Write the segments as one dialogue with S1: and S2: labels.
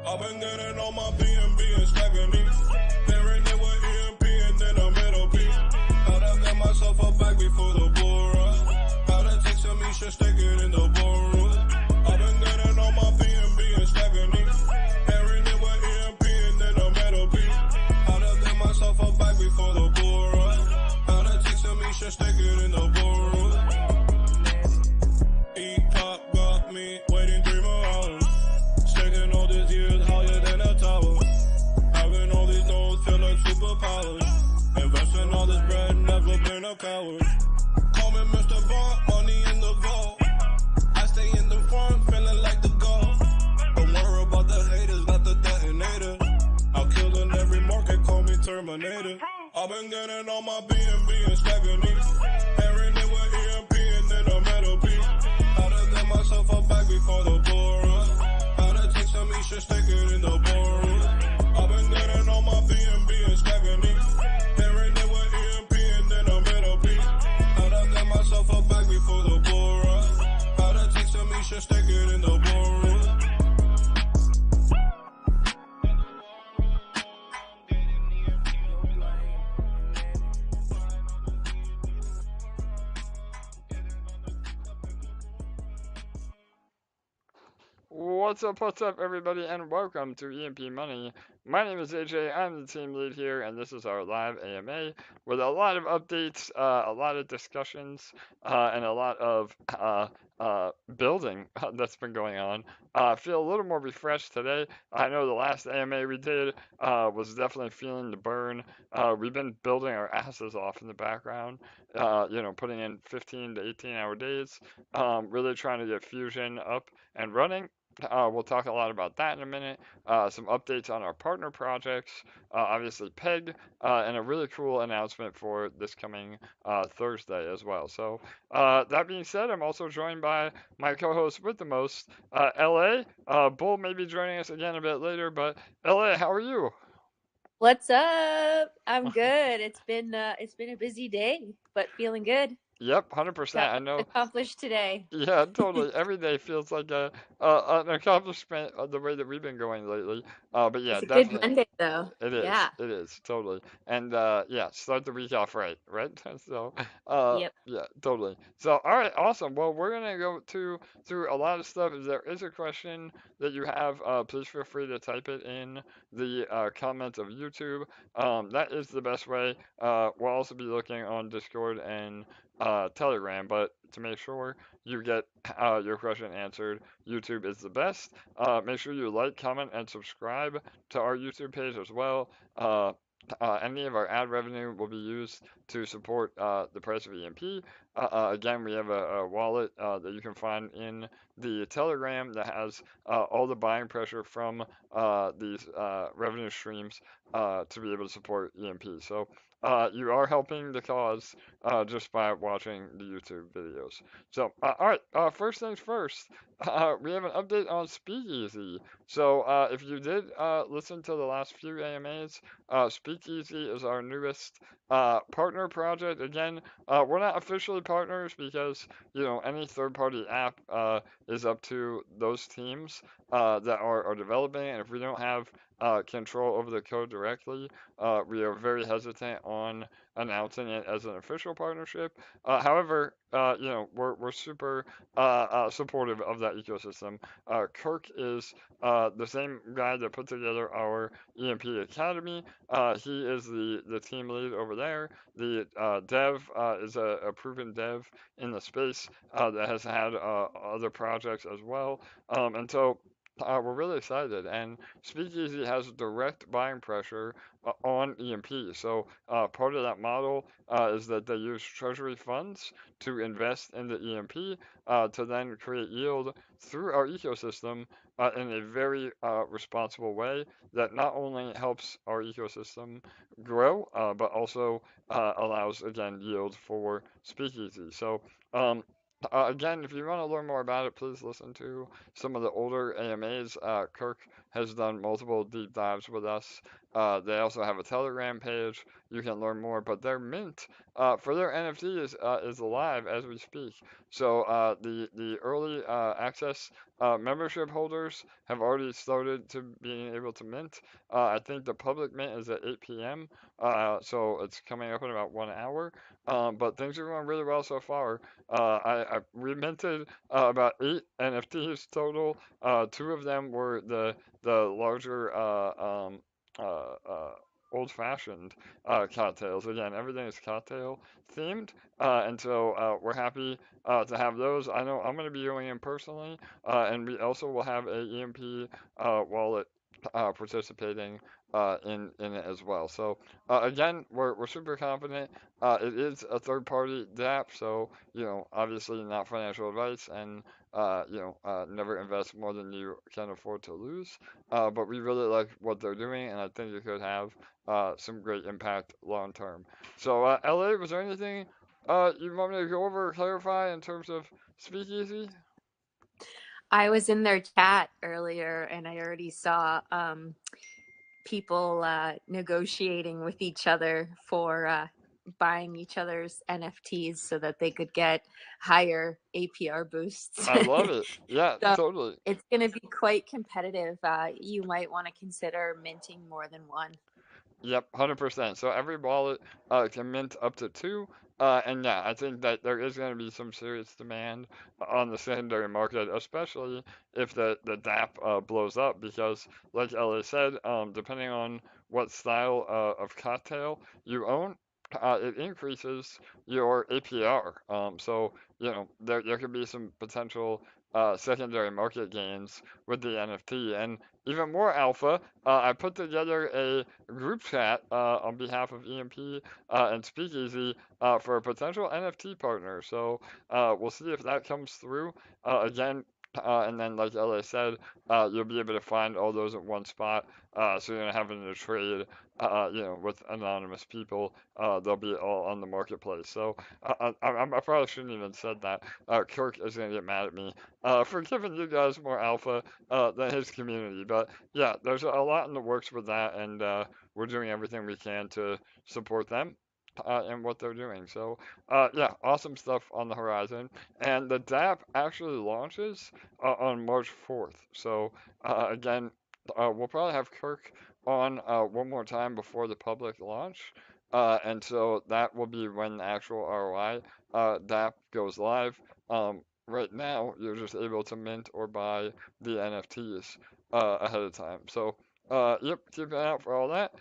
S1: I've been getting on my BNB and stacking these. Pairing it with EMP and then a middle piece. Gotta get myself a bag before the bull run. Gotta take some shit, stick it in the ballroom. I've been getting on my BNB and stacking these. Pairing it with EMP and then a middle piece. Gotta get myself a bag before the bull run. Gotta take some shit, stick it in the ballroom. E-pop got me waiting 3 more hours. Taking all these years higher than a tower. Having all these nodes feel like superpowers. Investing all this bread, never been a coward. Call me Mr. Bond, money in the vault. I stay in the front, feeling like the goal. Don't worry about the haters, not the detonator. I'll kill in every market, call me Terminator. I've been getting on my BNB and stacking these. Pairing it with EMP and then a metal piece. Gotta get myself a bag before the bull run. Just stick it in the ballroom. I've been getting on my BNB and stacking these. Pairing it with EMP and then a middle piece. Gotta get myself a bag before the bull run. Gotta take some just stick it in the ballroom.
S2: What's up, everybody, and welcome to EMP.Money. My name is AJ, I'm the team lead here, and this is our live AMA with a lot of updates, a lot of discussions, and a lot of building that's been going on. I feel a little more refreshed today. I know the last AMA we did was definitely feeling the burn. We've been building our asses off in the background, putting in 15 to 18-hour days, really trying to get Fusion up and running. We'll talk a lot about that in a minute. Some updates on our partner projects, obviously Peg, and a really cool announcement for this coming Thursday as well. So that being said, I'm also joined by my co-host with the most, LA. Bull may be joining us again a bit later, but LA, how are you?
S3: What's up? I'm good. It's been a busy day, but feeling good.
S2: Yep, 100%.
S3: Got
S2: I
S3: much
S2: know.
S3: accomplished today.
S2: Yeah, totally. Every day feels like an accomplishment of the way that we've been going lately. But yeah,
S3: It's a good
S2: definitely.
S3: Monday though.
S2: It is.
S3: Yeah.
S2: It is totally. And yeah, start the week off right, right? So,
S3: Yep.
S2: yeah, totally. So, all right, awesome. Well, we're gonna go through a lot of stuff. If there is a question that you have, please feel free to type it in the comments of YouTube. That is the best way. We'll also be looking on Discord and Telegram, but to make sure you get your question answered, YouTube is the best. Make sure you like, comment, and subscribe to our YouTube page as well. Any of our ad revenue will be used to support the price of EMP. Again, we have a wallet that you can find in the Telegram that has all the buying pressure from these revenue streams to be able to support EMP. So you are helping the cause just by watching the YouTube videos. So, all right, first things first, we have an update on Speakeasy. So, if you did listen to the last few AMAs, Speakeasy is our newest partner project. Again, we're not officially partners because, any third-party app is up to those teams that are developing, and if we don't have control over the code directly, we are very hesitant on announcing it as an official partnership. However, we're super supportive of that ecosystem. Kirk is the same guy that put together our EMP Academy. He is the team lead over there. The dev is a proven dev in the space that has had other projects as well. And so we're really excited, and Speakeasy has direct buying pressure on EMP. So part of that model is that they use treasury funds to invest in the EMP to then create yield through our ecosystem in a very responsible way that not only helps our ecosystem grow, but also allows, again, yield for Speakeasy. So again, if you want to learn more about it, please listen to some of the older AMAs. Kirk has done multiple deep dives with us. They also have a Telegram page. You can learn more, but their mint for their NFT is alive as we speak. So the early access membership holders have already started to being able to mint. I think the public mint is at 8 p.m. So it's coming up in about 1 hour. But things are going really well so far. We minted about 8 NFTs total. Two of them were the larger old-fashioned cocktails. Again, everything is cocktail themed, and so we're happy to have those. I know I'm going to be going in personally, and we also will have a EMP wallet participating in it as well. So again, we're super confident. It is a third-party DApp, so obviously not financial advice, and never invest more than you can afford to lose. But we really like what they're doing, and I think it could have some great impact long term. So, LA, was there anything you want me to go over or clarify in terms of Speakeasy?
S3: I was in their chat earlier and I already saw people negotiating with each other for buying each other's NFTs so that they could get higher APR boosts.
S2: I love it. Yeah,
S3: So
S2: totally.
S3: it's going to be quite competitive. You might want to consider minting more than one.
S2: Yep, 100%. So every wallet can mint up to two. And yeah, I think that there is going to be some serious demand on the secondary market, especially if the DApp blows up, because, like Ellie said, depending on what style of cocktail you own, it increases your APR. So, there could be some potential secondary market gains with the NFT. And even more alpha, I put together a group chat on behalf of EMP and Speakeasy for a potential NFT partner. So we'll see if that comes through. Again, and then, like LA said, you'll be able to find all those at one spot. So you're not having to trade, with anonymous people. They'll be all on the marketplace. So I probably shouldn't even said that. Kirk is gonna get mad at me for giving you guys more alpha than his community. But yeah, there's a lot in the works with that, and we're doing everything we can to support them and what they're doing. So, yeah, awesome stuff on the horizon. And the DApp actually launches on March 4th. So, again, we'll probably have Kirk on one more time before the public launch. And so that will be when the actual ROI DApp goes live. Right now, you're just able to mint or buy the NFTs ahead of time. So, yep, keep an eye out for all that,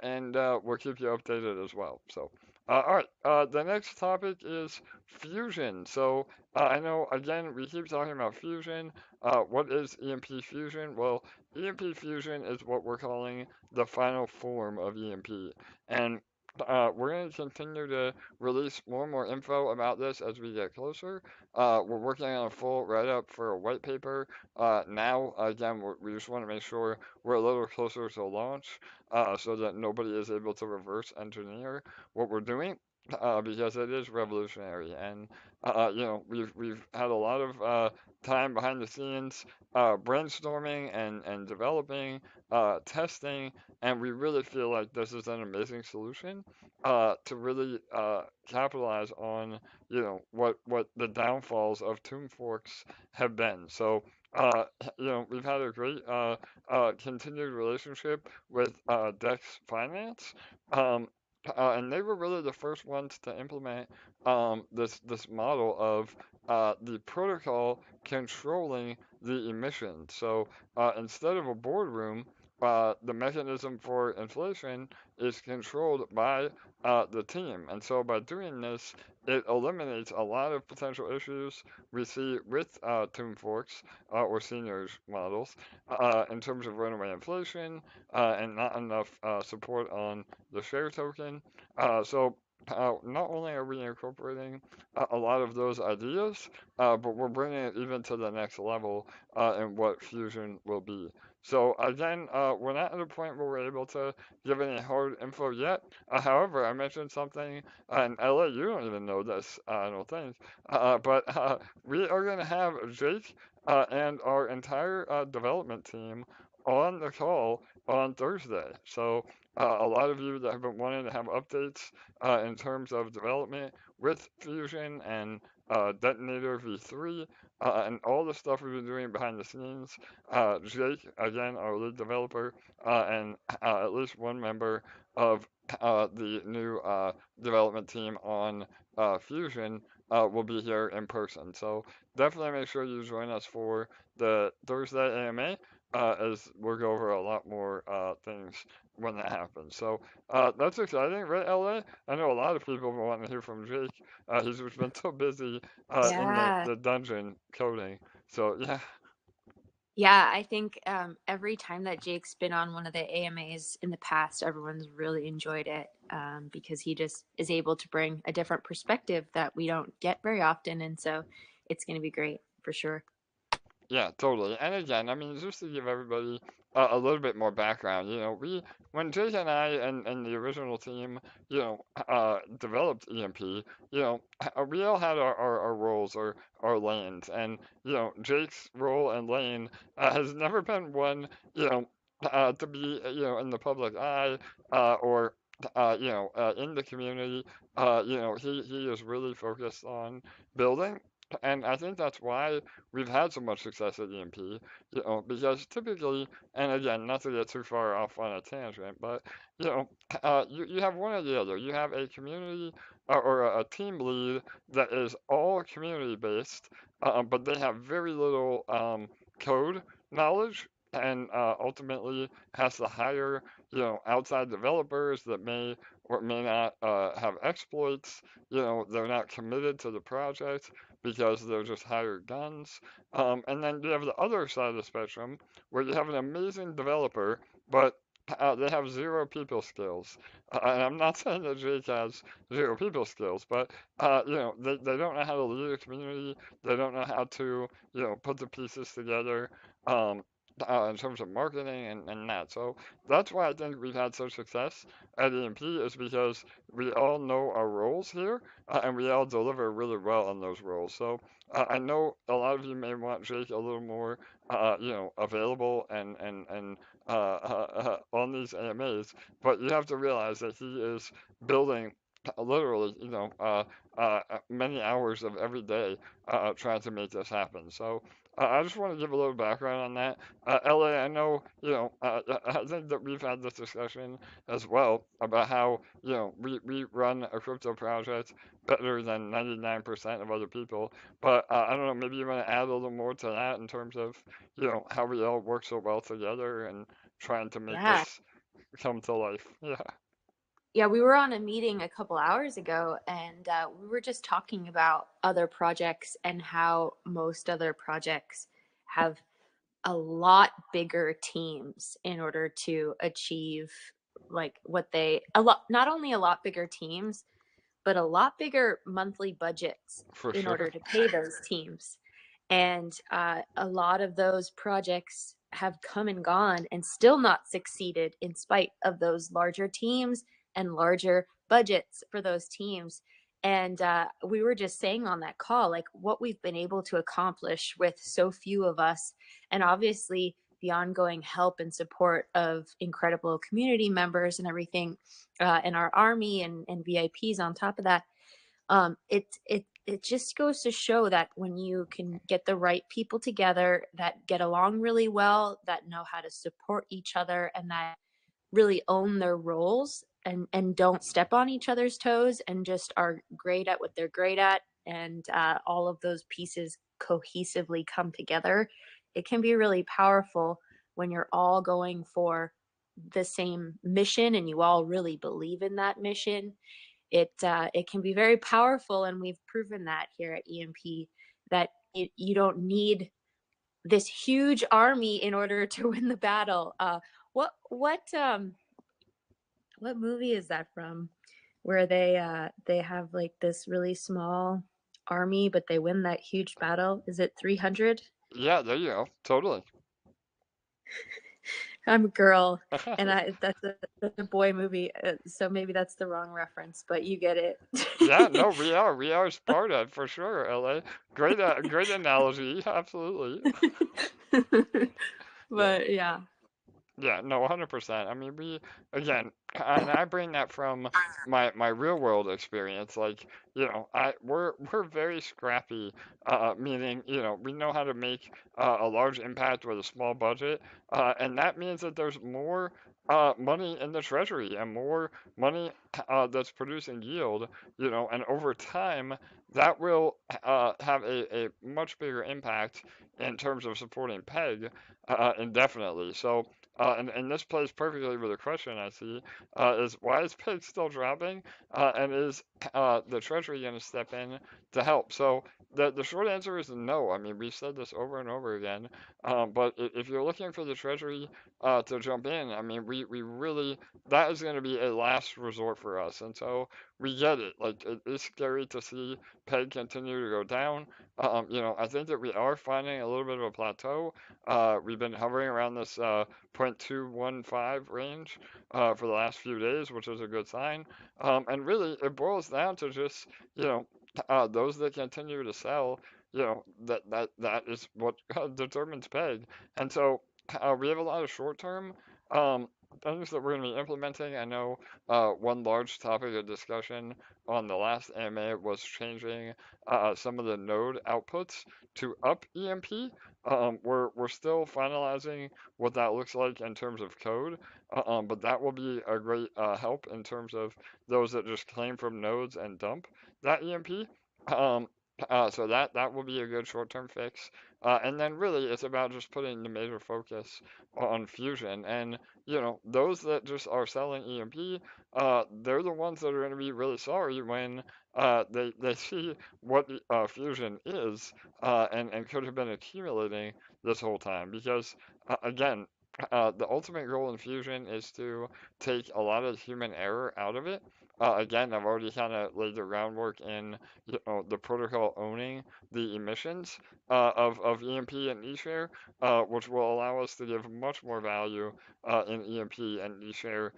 S2: and we'll keep you updated as well. So, all right, the next topic is fusion. So, I know, again, we keep talking about fusion. What is EMP fusion? Well, EMP fusion is what we're calling the final form of EMP. And we're going to continue to release more and more info about this as we get closer. We're working on a full write-up for a white paper. Now, again, we just want to make sure we're a little closer to launch so that nobody is able to reverse engineer what we're doing. Because it is revolutionary, and we've had a lot of time behind the scenes, brainstorming and developing, testing, and we really feel like this is an amazing solution to really capitalize on what the downfalls of tomb forks have been. So we've had a great continued relationship with Dex Finance. Um, and they were really the first ones to implement this model of the protocol controlling the emissions. So instead of a boardroom, the mechanism for inflation is controlled by the team. And so by doing this, it eliminates a lot of potential issues we see with tomb forks or seigniorage models in terms of runaway inflation and not enough support on the share token. Not only are we incorporating a lot of those ideas, but we're bringing it even to the next level in what fusion will be. So again, we're not at a point where we're able to give any hard info yet. However, I mentioned something, and Ella, you don't even know this, I don't think, but we are going to have Jake and our entire development team on the call on Thursday. So a lot of you that have been wanting to have updates in terms of development with Fusion and Detonator V3 and all the stuff we've been doing behind the scenes. Jake, again, our lead developer, and at least one member of the new development team on Fusion will be here in person. So definitely make sure you join us for the Thursday AMA, as we'll go over a lot more things when that happens. So that's exciting, right, LA? I know a lot of people want to hear from Jake. He's just been so busy in
S3: Yeah.
S2: the dungeon coding. So yeah,
S3: Yeah, I think every time that Jake's been on one of the AMAs in the past, everyone's really enjoyed it because he just is able to bring a different perspective that we don't get very often. And so it's going to be great for sure.
S2: yeah, totally. And again, I mean, just to give everybody a little bit more background, when Jake and I and the original team, developed EMP, we all had our roles or our lanes. And, Jake's role and lane has never been one, to be, in the public eye or, in the community. He is really focused on building. And I think that's why we've had so much success at EMP, because typically, and again, not to get too far off on a tangent, but you know, you have one or the other. You have a community or a team lead that is all community based, but they have very little code knowledge. And ultimately has to hire, outside developers that may or may not have exploits. They're not committed to the project because they're just hired guns. And then you have the other side of the spectrum where you have an amazing developer, but they have zero people skills. And I'm not saying that Jake has zero people skills, but they don't know how to lead a community. They don't know how to put the pieces together. In terms of marketing and that. So that's why I think we've had such success at EMP is because we all know our roles here and we all deliver really well on those roles. So I know a lot of you may want Jake a little more, available and on these AMAs, but you have to realize that he is building literally, many hours of every day trying to make this happen. So I just want to give a little background on that. LA, I know, I think that we've had this discussion as well about how, we run a crypto project better than 99% of other people. But I don't know, maybe you want to add a little more to that in terms of, how we all work so well together and trying to make
S3: Yeah.
S2: this come to life. Yeah.
S3: Yeah, we were on a meeting a couple hours ago and we were just talking about other projects and how most other projects have a lot bigger teams in order to achieve like what they a lot not only a lot bigger teams but a lot bigger monthly budgets
S2: For
S3: in
S2: sure.
S3: order to pay those teams. And a lot of those projects have come and gone and still not succeeded in spite of those larger teams and larger budgets for those teams. And we were just saying on that call, like what we've been able to accomplish with so few of us. And obviously, the ongoing help and support of incredible community members and everything, and our army and VIPs on top of that. It just goes to show that when you can get the right people together that get along really well, that know how to support each other, and that really own their roles and don't step on each other's toes and just are great at what they're great at, and all of those pieces cohesively come together, it can be really powerful when you're all going for the same mission and you all really believe in that mission. It can be very powerful, and we've proven that here at EMP that you don't need this huge army in order to win the battle. What movie is that from? Where they have like this really small army, but they win that huge battle. Is it 300?
S2: Yeah, there you go. Totally.
S3: I'm a girl, and that's a boy movie, so maybe that's the wrong reference, but you get it.
S2: Yeah, no, we are Sparta for sure, LA. Great analogy. Absolutely. Yeah.
S3: But yeah.
S2: Yeah, no, 100%. I mean, again, and I bring that from my real world experience. Like, we're very scrappy, meaning, we know how to make a large impact with a small budget, and that means that there's more money in the treasury and more money that's producing yield, and over time that will have a much bigger impact in terms of supporting PEG indefinitely. So, and this plays perfectly with the question I see is why is PIG still dropping? And is the Treasury going to step in to help? So the short answer is no. I mean, we've said this over and over again. But if you're looking for the Treasury to jump in, I mean, we really, that is going to be a last resort for us. And so we get it. Like, it is scary to see PEG continue to go down. I think that we are finding a little bit of a plateau. We've been hovering around this 0.215 range for the last few days, which is a good sign. And really, it boils down to just, those that continue to sell, that is what determines PEG. And so we have a lot of short-term um, things that we're going to be implementing. I know one large topic of discussion on the last AMA was changing some of the node outputs to up EMP. We're still finalizing what that looks like in terms of code, but that will be a great help in terms of those that just claim from nodes and dump that EMP. Um, so that will be a good short-term fix. And then really it's about just putting the major focus on Fusion. And, those that just are selling EMP, they're the ones that are going to be really sorry when they see what Fusion is and could have been accumulating this whole time. Because, again, the ultimate goal in Fusion is to take a lot of human error out of it. Again, I've already kind of laid the groundwork in, the protocol owning the emissions of EMP and eShare, which will allow us to give much more value in EMP and eShare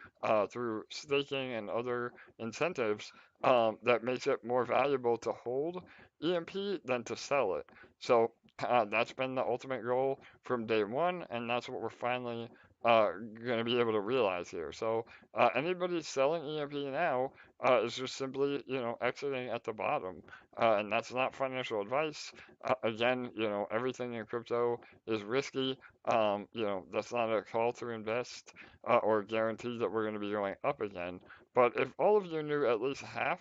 S2: through staking and other incentives that makes it more valuable to hold EMP than to sell it. So that's been the ultimate goal from day one, and that's what we're finally going to be able to realize here. So anybody selling EMP now is just simply, exiting at the bottom, and that's not financial advice. Again, everything in crypto is risky. That's not a call to invest or guarantee that we're going to be going up again. But if all of you knew at least half,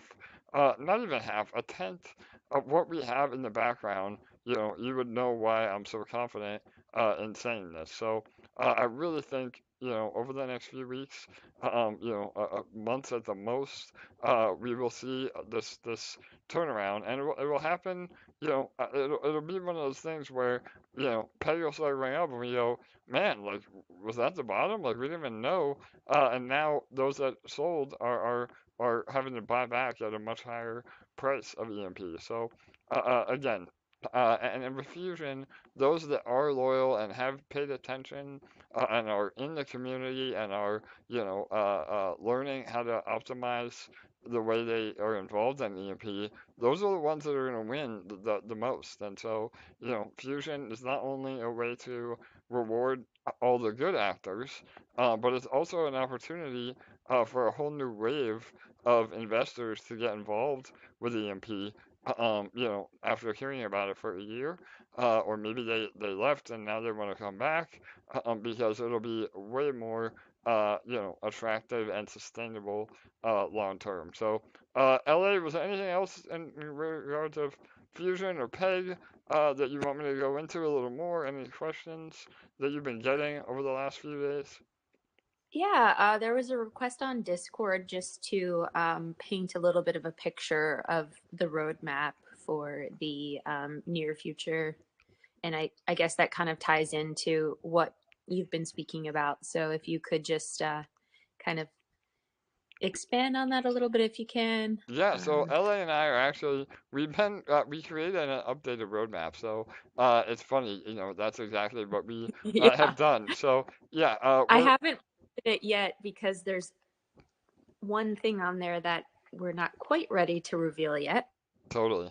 S2: not even half, a tenth of what we have in the background, you would know why I'm so confident in saying this. So I really think, over the next few weeks, months at the most, we will see this turnaround, and it will happen. It'll be one of those things where, peg will start going up, and we go, man, like, was that the bottom? Like, we didn't even know, and now those that sold are having to buy back at a much higher price of EMP. So, again, and in Fusion, those that are loyal and have paid attention and are in the community and are, learning how to optimize the way they are involved in EMP, those are the ones that are going to win the most. And so, Fusion is not only a way to reward all the good actors, but it's also an opportunity for a whole new wave of investors to get involved with EMP after hearing about it for a year, or maybe they left and now they want to come back, because it'll be way more, attractive and sustainable long term. So, LA, was there anything else in regards of Fusion or PEG that you want me to go into a little more? Any questions that you've been getting over the last few days?
S3: Yeah, there was a request on Discord just to paint a little bit of a picture of the roadmap for the near future. And I guess that kind of ties into what you've been speaking about. So if you could just kind of expand on that a little bit if you can.
S2: Yeah, so LA and I are actually we created an updated roadmap. So it's funny, that's exactly what we
S3: Yeah.
S2: have done. So yeah,
S3: I
S2: we're
S3: haven't put it yet because there's one thing on there that we're not quite ready to reveal yet.
S2: totally.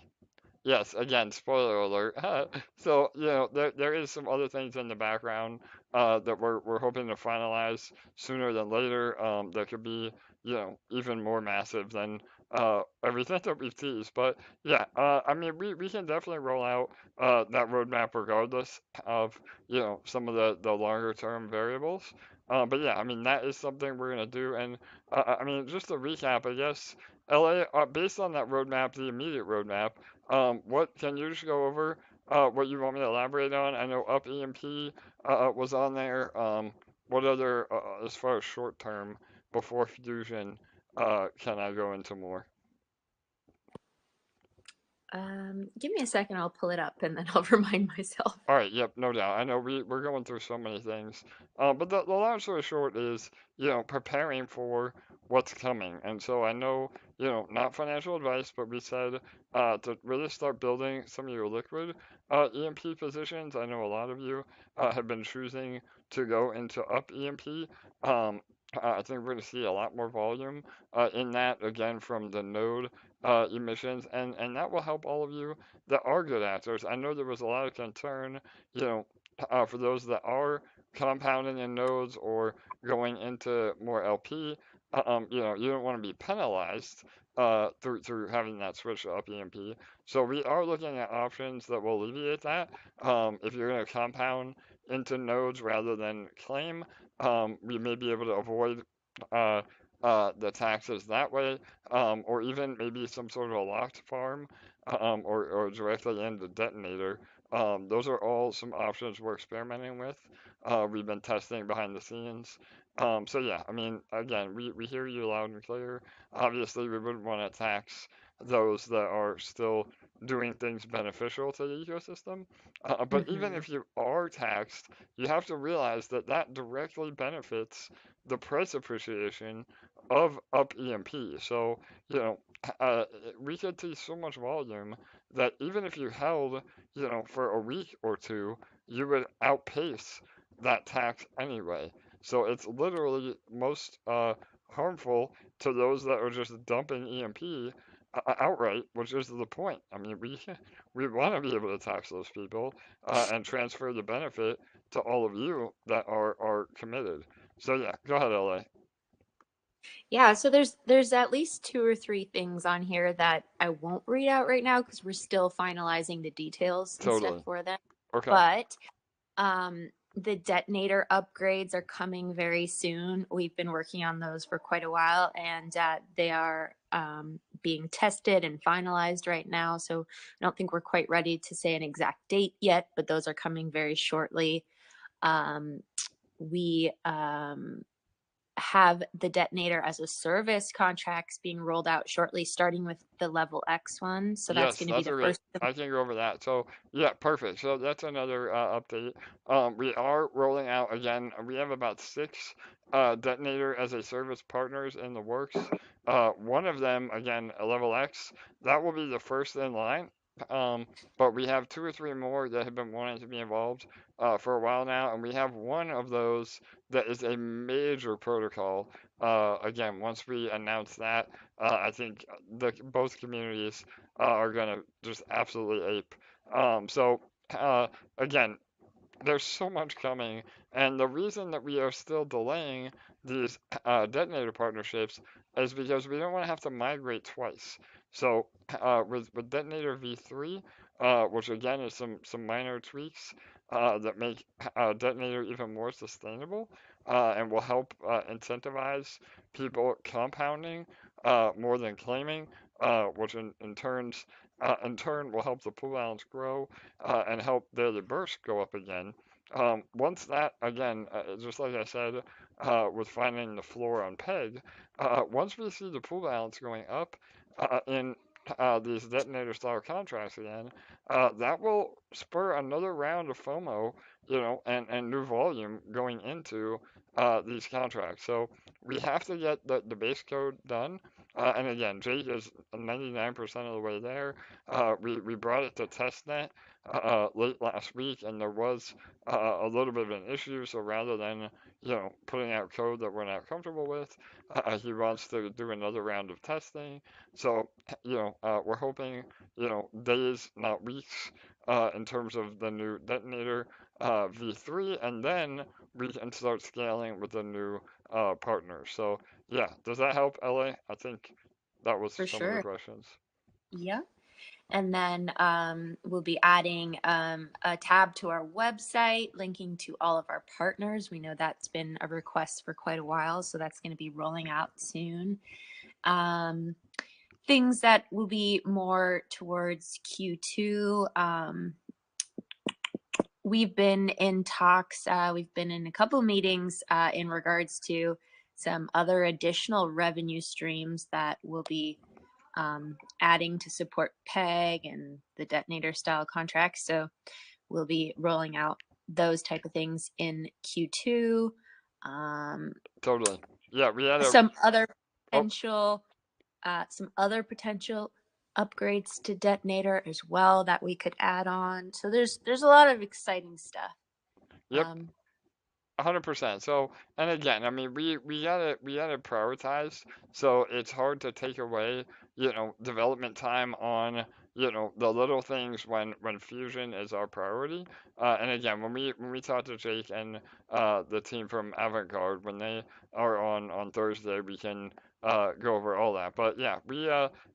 S2: Yes, again, spoiler alert. So, there is some other things in the background that we're hoping to finalize sooner than later. That could be, even more massive than everything that we've teased. But yeah, I mean, we can definitely roll out that roadmap regardless of, some of the longer term variables. But yeah, I mean, that is something we're gonna do. And I mean, just to recap, I guess, LA, based on that roadmap, the immediate roadmap. What can you just go over what you want me to elaborate on? I know Up EMP was on there. What other, as far as short term before Fusion, can I go into more?
S3: Give me a second, I'll pull it up and then I'll remind myself.
S2: All right, yep, no doubt. I know we're going through so many things, but the long story short is, preparing for what's coming. And so I know, not financial advice, but we said to really start building some of your liquid EMP positions. I know a lot of you have been choosing to go into Up EMP. I think we're going to see a lot more volume in that again from the node emissions, and that will help all of you that are good actors. I know there was a lot of concern, you know, for those that are compounding in nodes or going into more LP. You don't want to be penalized through having that switch to up EMP. So we are looking at options that will alleviate that. If you're going to compound into nodes rather than claim, we may be able to avoid uh, the taxes that way, or even maybe some sort of a locked farm or directly in the detonator. Those are all some options we're experimenting with. We've been testing behind the scenes. So yeah, I mean, again, we hear you loud and clear. Obviously, we wouldn't want to tax those that are still doing things beneficial to the ecosystem. But even
S3: Hmm.
S2: if you are taxed, you have to realize that that directly benefits the price appreciation of up EMP. So, you know, uh, we could see so much volume that even if you held, for a week or two, you would outpace that tax anyway. So it's literally most harmful to those that are just dumping EMP outright, which is the point. I mean, we want to be able to tax those people and transfer the benefit to all of you that are committed. So yeah, go ahead, LA.
S3: Yeah, so there's at least two or three things on here that I won't read out right now because we're still finalizing the details and stuff
S2: Totally.
S3: for them.
S2: Okay.
S3: But the detonator upgrades are coming very soon. We've been working on those for quite a while, and they are being tested and finalized right now. So I don't think we're quite ready to say an exact date yet, but those are coming very shortly. We have the detonator as a service contracts being rolled out shortly, starting with the level X one. So that's
S2: Yes,
S3: going to be
S2: that's
S3: the
S2: a great.
S3: first of
S2: I can go over that. So yeah, perfect. So that's another update. We are rolling out again. We have about six detonator as a service partners in the works. One of them again, a level X. That will be the first in line. Um, but we have two or three more that have been wanting to be involved for a while now, and we have one of those that is a major protocol. Again, once we announce that, I think both communities are gonna just absolutely ape. So again, there's so much coming, and the reason that we are still delaying these detonator partnerships is because we don't want to have to migrate twice. So with detonator v3, which again is some minor tweaks that make detonator even more sustainable and will help incentivize people compounding more than claiming, which in turn will help the pool balance grow and help daily burst go up again. Once that, again, just like I said, with finding the floor on peg, once we see the pool balance going up in these detonator style contracts again, that will spur another round of FOMO, and new volume going into these contracts. So we have to get the base code done. And again, Jake is 99% of the way there. We brought it to testnet late last week, and there was a little bit of an issue. So rather than putting out code that we're not comfortable with, he wants to do another round of testing. So we're hoping days, not weeks, in terms of the new detonator V3, and then we can start scaling with the new partners. So yeah, does that help, LA? I think that was
S3: For
S2: some of the
S3: sure.
S2: questions.
S3: Yeah. And then we'll be adding a tab to our website, linking to all of our partners. We know that's been a request for quite a while, so that's going to be rolling out soon. Things that will be more towards Q2. We've been in talks, we've been in a couple meetings in regards to some other additional revenue streams that will be adding to support PEG and the detonator style contracts. So we'll be rolling out those type of things in Q2.
S2: Totally. Yeah, we had
S3: Some other
S2: oh,
S3: potential upgrades to detonator as well that we could add on. So there's a lot of exciting stuff.
S2: yep. 100%. So, and again, I mean, we gotta prioritize. So it's hard to take away, development time on, the little things when fusion is our priority. And again, when we talk to Jake and the team from Avant-Garde, when they are on Thursday, we can go over all that. But yeah, we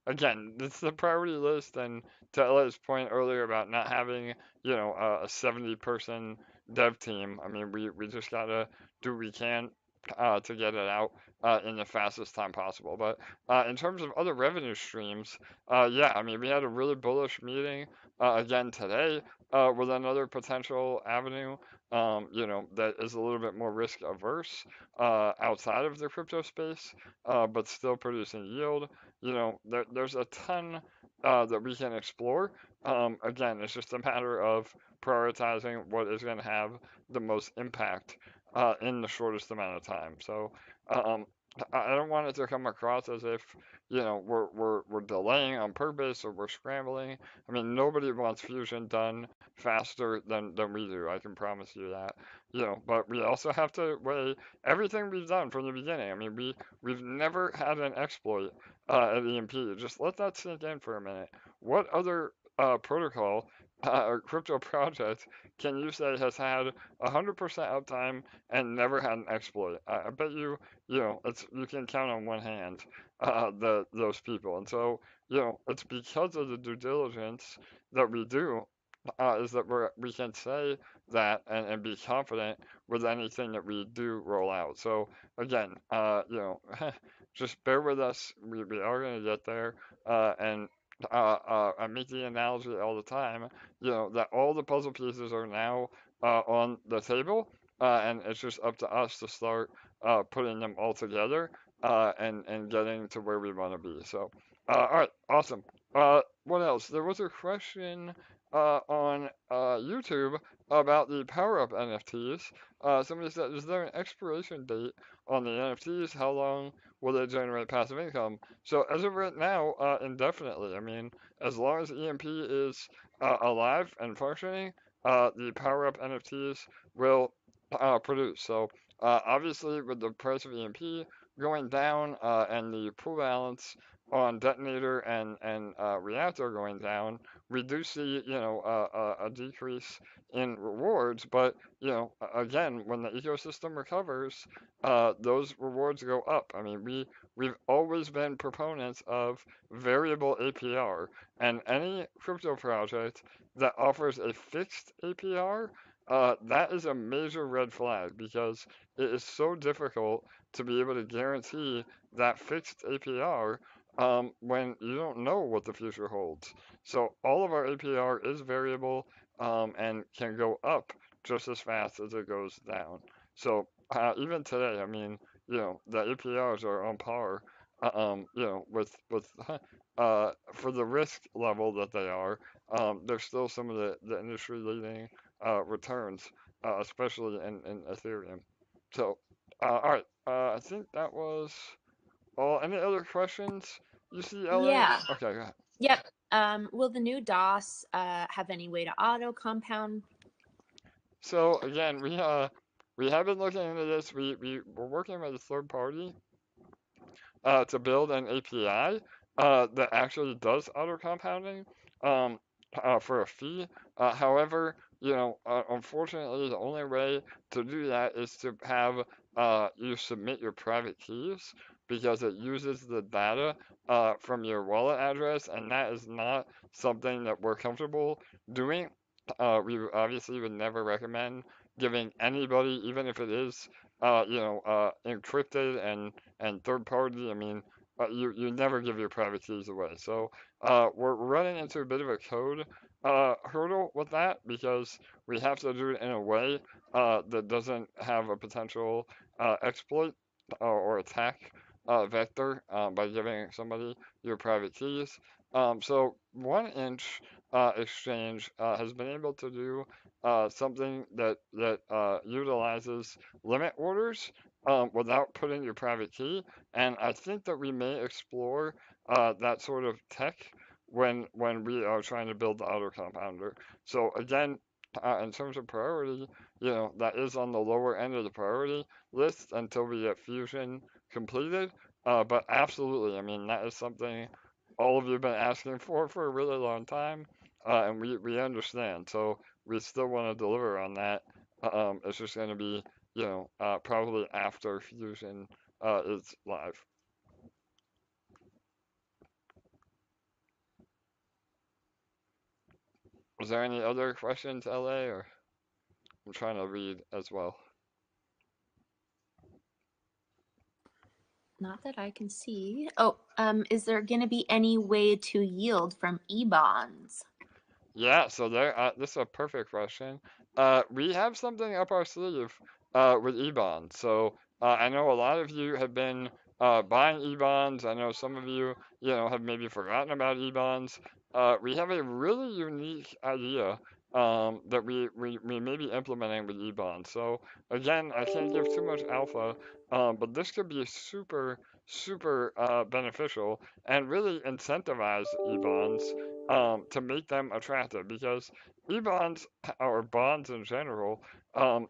S2: again, this is the priority list. And to Ella's point earlier about not having, a 70-person dev team. I mean, we just gotta do what we can to get it out in the fastest time possible. But in terms of other revenue streams, yeah, I mean, we had a really bullish meeting again today with another potential avenue. That is a little bit more risk averse outside of the crypto space, but still producing yield. There's a ton that we can explore. Again, it's just a matter of prioritizing what is going to have the most impact in the shortest amount of time. So um, I don't want it to come across as if we're delaying on purpose or we're scrambling. I mean, nobody wants fusion done faster than we do. I can promise you that. But we also have to weigh everything we've done from the beginning. I mean, we've never had an exploit at EMP. Just let that sink in for a minute. What other protocol or crypto project can you say has had 100% uptime and never had an exploit? I bet you can count on one hand those people. And so it's because of the due diligence that we do is that we can say that and be confident with anything that we do roll out. So again, just bear with us. We are going to get there. And I make the analogy all the time, that all the puzzle pieces are now on the table, and it's just up to us to start putting them all together and getting to where we want to be. So, all right, awesome. What else? There was a question on YouTube about the power up NFTs. Somebody said, is there an expiration date on the NFTs? How long will they generate passive income? So as of right now, indefinitely. I mean, as long as EMP is alive and functioning, the power up NFTs will produce. So obviously, with the price of EMP going down and the pool balance on detonator and reactor going down, we do see a decrease in rewards. But again, when the ecosystem recovers, those rewards go up. I mean, we've always been proponents of variable APR, and any crypto project that offers a fixed APR, that is a major red flag because it is so difficult to be able to guarantee that fixed APR when you don't know what the future holds. So all of our APR is variable and can go up just as fast as it goes down. So even today, I mean, the APRs are on par, with for the risk level that they are. There's still some of the industry leading returns, especially in Ethereum. So, all right, I think that was Any other questions you see, LA?
S3: Yeah.
S2: Okay, go ahead.
S3: Yep. Will the new DOS have any way to auto compound?
S2: So again, we have been looking into this. We're working with a third party to build an API that actually does auto compounding um, for a fee. However, unfortunately, the only way to do that is to have you submit your private keys because it uses the data from your wallet address, and that is not something that we're comfortable doing. We obviously would never recommend giving anybody, even if it is, encrypted and third party. I mean, you never give your private keys away. So we're running into a bit of a code hurdle with that because we have to do it in a way that doesn't have a potential exploit or attack vector by giving somebody your private keys. So 1inch exchange has been able to do something that utilizes limit orders without putting your private key. And I think that we may explore that sort of tech when we are trying to build the auto compounder. So again, in terms of priority, that is on the lower end of the priority list until we get fusion completed. But absolutely, I mean that is something all of you have been asking for a really long time, and we understand. So we still want to deliver on that. It's just going to be, probably after Fusion is live. Was there any other questions, LA, or I'm trying to read as well?
S3: Not that I can see. Oh, is there going to be any way to yield from e-bonds?
S2: Yeah, so this is a perfect question. We have something up our sleeve with e-bonds. So I know a lot of you have been buying e-bonds. I know some of you, have maybe forgotten about e-bonds. We have a really unique idea that we may be implementing with e-bonds. So again, I can't give too much alpha, but this could be super, super beneficial and really incentivize e-bonds to make them attractive because e-bonds or bonds in general, um,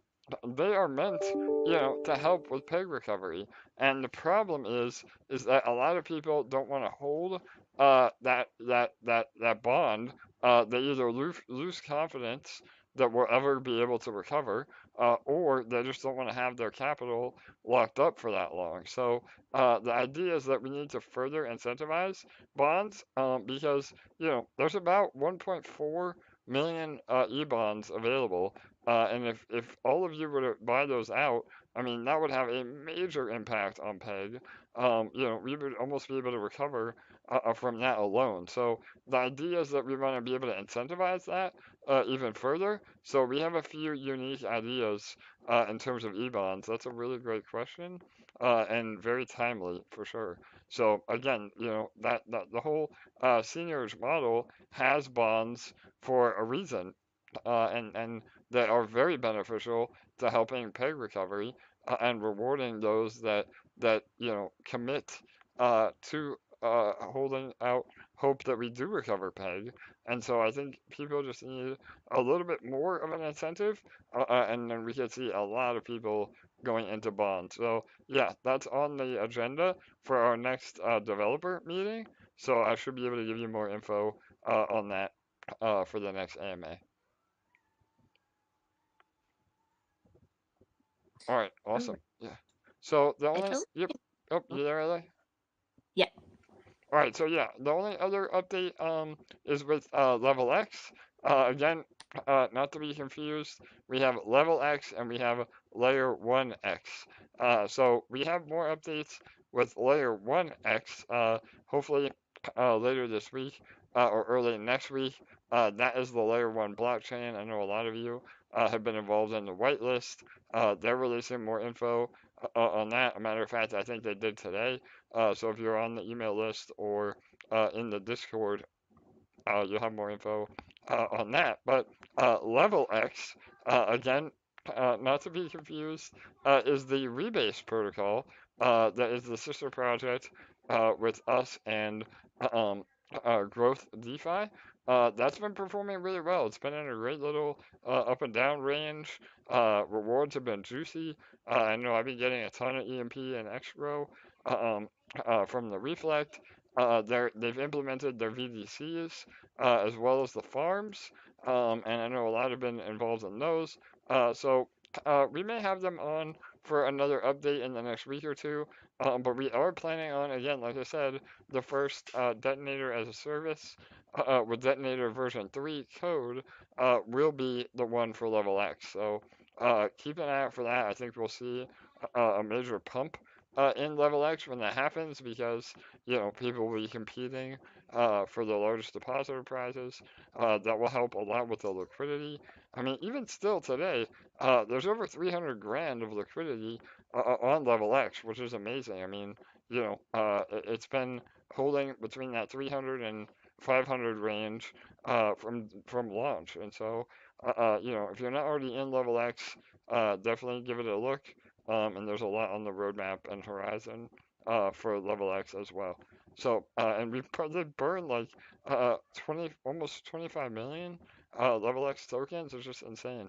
S2: they are meant, to help with peg recovery. And the problem is that a lot of people don't want to hold that bond. They either lose confidence that we'll ever be able to recover, or they just don't want to have their capital locked up for that long. So the idea is that we need to further incentivize bonds because there's about 1.4 million e-bonds available, and if all of you were to buy those out, I mean that would have a major impact on PEG. We would almost be able to recover from that alone. So the idea is that we want to be able to incentivize that even further. So we have a few unique ideas in terms of e-bonds. That's a really great question and very timely for sure. So again, that the whole seniors model has bonds for a reason, and that are very beneficial to helping peg recovery and rewarding those that commit to holding out hope that we do recover peg. And so I think people just need a little bit more of an incentive, and then we can see a lot of people going into bonds. So yeah, that's on the agenda for our next developer meeting. So I should be able to give you more info on that for the next AMA. All right, awesome. Yeah. So the only, yep. Oh, you there, LA?
S3: Yeah.
S2: All right, so yeah, the only other update is with level X. Again, not to be confused, we have level X and we have layer 1X. So we have more updates with layer 1X, hopefully later this week or early next week. That is the layer 1 blockchain. I know a lot of you have been involved in the whitelist. They're releasing more info on that. A matter of fact, I think they did today. So if you're on the email list or in the Discord, you'll have more info on that. But level X, again, not to be confused, is the Rebase protocol. That is the sister project with us and um, Growth DeFi. That's been performing really well. It's been in a great little up and down range. Rewards have been juicy. I know I've been getting a ton of EMP and Xro um, from the Reflect. They've implemented their VDCs as well as the farms, and I know a lot have been involved in those. So we may have them on for another update in the next week or two, but we are planning on, again, like I said, the first Detonator as a service with Detonator version 3 code will be the one for level X. So keep an eye out for that. I think we'll see a major pump in level X when that happens because, people will be competing for the largest depositor prizes. That will help a lot with the liquidity. I mean, even still today, there's over 300 grand of liquidity on level X, which is amazing. I mean, it's been holding between that 300 and 500 range from launch, and so if you're not already in level X, definitely give it a look. And there's a lot on the roadmap and horizon for level X as well. So, and we probably burned like 20, almost 25 million level X tokens. It's just insane.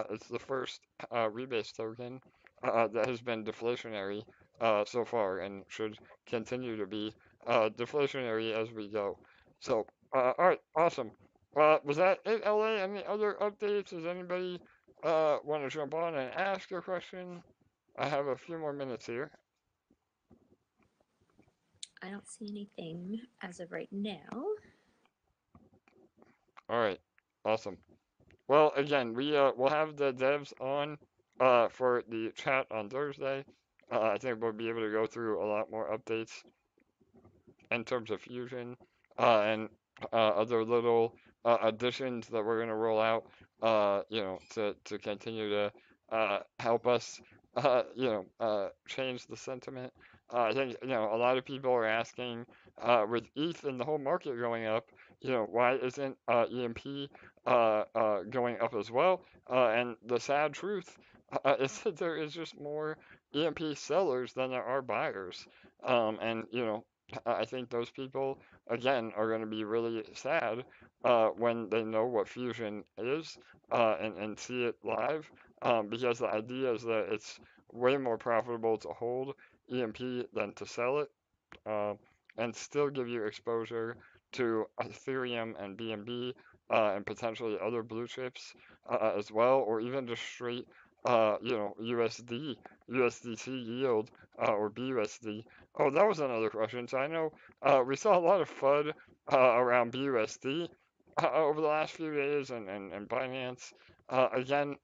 S2: It's the first rebase token that has been deflationary so far and should continue to be deflationary as we go. So, all right, awesome. Was that it, LA? Any other updates? Does anybody want to jump on and ask a question? I have a few more minutes here.
S3: I don't see anything as of right now.
S2: All right, awesome. Well, again, we'll have the devs on for the chat on Thursday. I think we'll be able to go through a lot more updates in terms of fusion and other little additions that we're going to roll out, to continue to help us, change the sentiment. I think, a lot of people are asking, with ETH and the whole market going up, why isn't EMP going up as well? And the sad truth is that there is just more EMP sellers than there are buyers. And, I think those people, again, are going to be really sad when they know what Fusion is and see it live, because the idea is that it's way more profitable to hold EMP than to sell it, uh, and still give you exposure to Ethereum and BNB and potentially other blue chips as well, or even just straight, USDT yield or BUSD. Oh, that was another question. So I know we saw a lot of FUD around BUSD over the last few days and Binance. Again,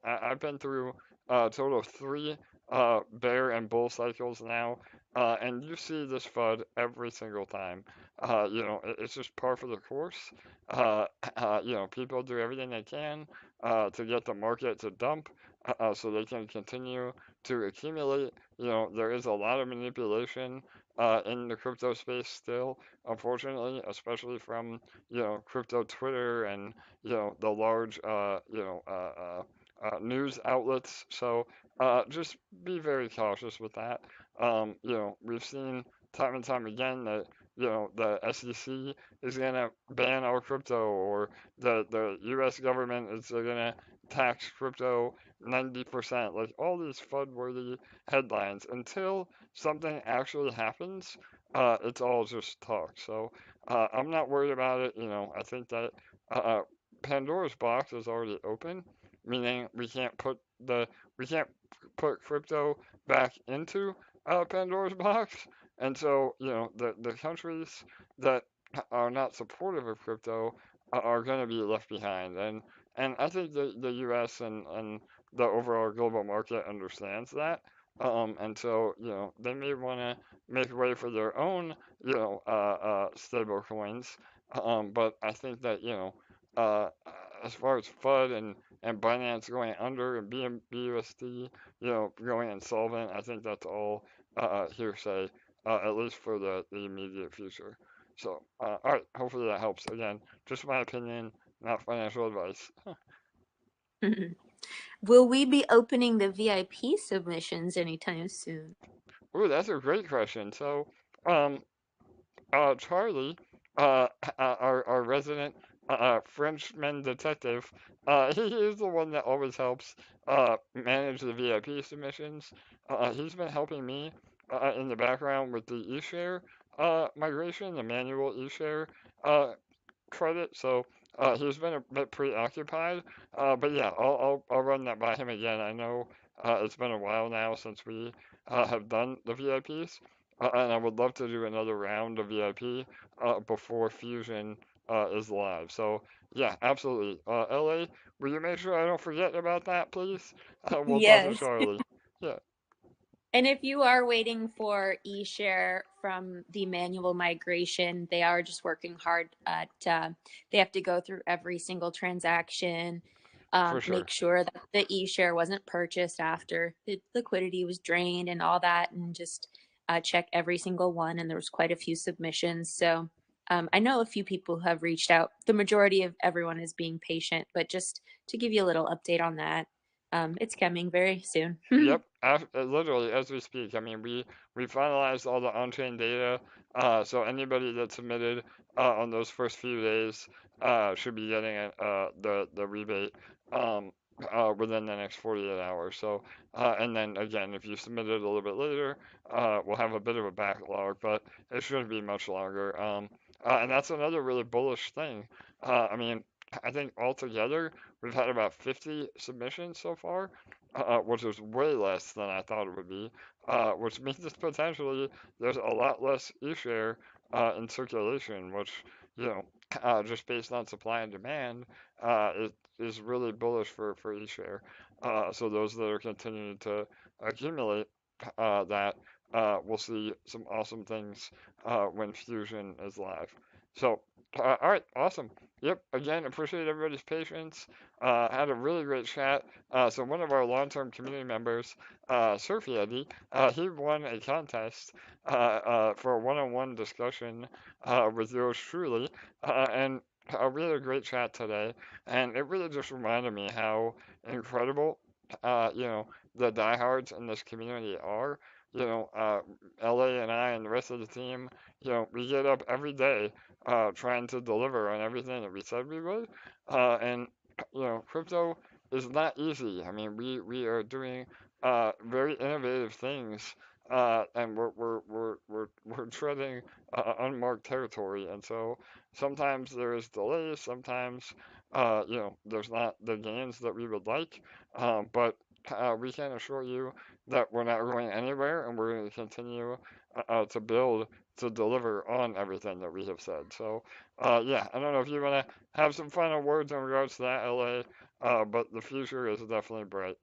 S2: I've been through a total of three bear and bull cycles now, and you see this FUD every single time. It's just par for the course. People do everything they can to get the market to dump so they can continue to accumulate. There is a lot of manipulation in the crypto space still, unfortunately, especially from, crypto Twitter and, the large, news outlets. So just be very cautious with that. We've seen time and time again that the SEC is gonna ban all crypto, or the U.S. government is gonna tax crypto 90%. Like all these FUD-worthy headlines. Until something actually happens, it's all just talk. So I'm not worried about it. I think that uh, Pandora's box is already open, meaning we can't put crypto back into Pandora's box, and so the countries that are not supportive of crypto are going to be left behind, and I think the U.S. and the overall global market understands that. And so, they may want to make way for their own, stable coins. But I think that, uh, as far as FUD and Binance going under and BUSD, going insolvent, I think that's all hearsay, at least for the immediate future. So, all right, hopefully that helps. Again, just my opinion, not financial advice.
S3: Will we be opening the VIP submissions anytime soon?
S2: Ooh, that's a great question. So, um, Charlie, our resident Frenchman detective, he is the one that always helps manage the VIP submissions. He's been helping me in the background with the eShare migration, the manual eShare uh, credit. So he's been a bit preoccupied. But yeah, I'll run that by him again. I know it's been a while now since we have done the VIPs, and I would love to do another round of VIP before Fusion is live. So yeah, absolutely. LA, will you make sure I don't forget about that, please? We'll talk to
S3: Yes.
S2: Charlie. Yeah,
S3: And if you are waiting for eShare from the manual migration, they are just working hard at, they have to go through every single transaction,
S2: for sure.
S3: make sure that the eShare wasn't purchased after the liquidity was drained and all that, and just check every single one. And there was quite a few submissions. So I know a few people who have reached out. The majority of everyone is being patient, but just to give you a little update on that, it's coming very soon.
S2: Yep, literally as we speak. I mean, we finalized all the on-chain data, so anybody that submitted on those first few days should be getting the rebate within the next 48 hours. So, and then again, if you submitted a little bit later, we'll have a bit of a backlog, but it shouldn't be much longer. And that's another really bullish thing. I mean, I think altogether we've had about 50 submissions so far, which is way less than I thought it would be, which means potentially there's a lot less eShare in circulation, which, you know, just based on supply and demand, is really bullish for eShare. So those that are continuing to accumulate that, we'll see some awesome things when Fusion is live. So, all right, awesome. Yep, again, appreciate everybody's patience. Had a really great chat. So one of our long-term community members, Surfy Eddie, he won a contest for a one-on-one discussion with yours truly, and we had a great chat today, and it really just reminded me how incredible, you know, the diehards in this community are. You know, LA and I and the rest of the team, you know, we get up every day trying to deliver on everything that we said we would, and you know, crypto is not easy. I mean, we are doing very innovative things, and we're treading unmarked territory. And so sometimes there is delays, sometimes you know, there's not the gains that we would like, but we can assure you that we're not going anywhere, and we're going to continue to build to deliver on everything that we have said. So, yeah, I don't know if you want to have some final words in regards to that, LA, but the future is definitely bright.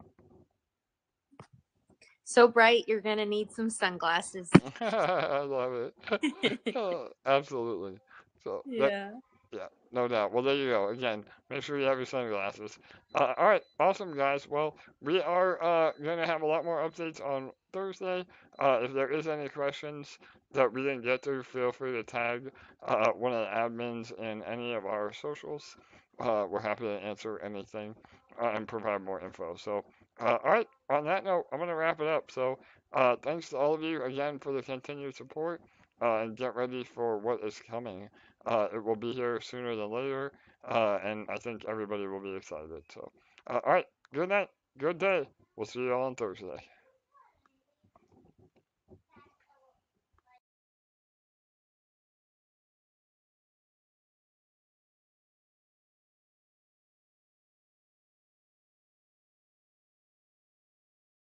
S3: So bright, you're gonna need some sunglasses.
S2: I love it. Absolutely. So that,
S3: Yeah.
S2: yeah, no doubt. Well, there you go. Again, make sure you have your sunglasses. All right, awesome, guys. Well, we are going to have a lot more updates on Thursday. If there is any questions that we didn't get to, feel free to tag one of the admins in any of our socials. We're happy to answer anything and provide more info. So, all right, on that note, I'm going to wrap it up. So, thanks to all of you again for the continued support, and get ready for what is coming. It will be here sooner than later, and I think everybody will be excited. So, all right, good night, good day. We'll see you all on Thursday.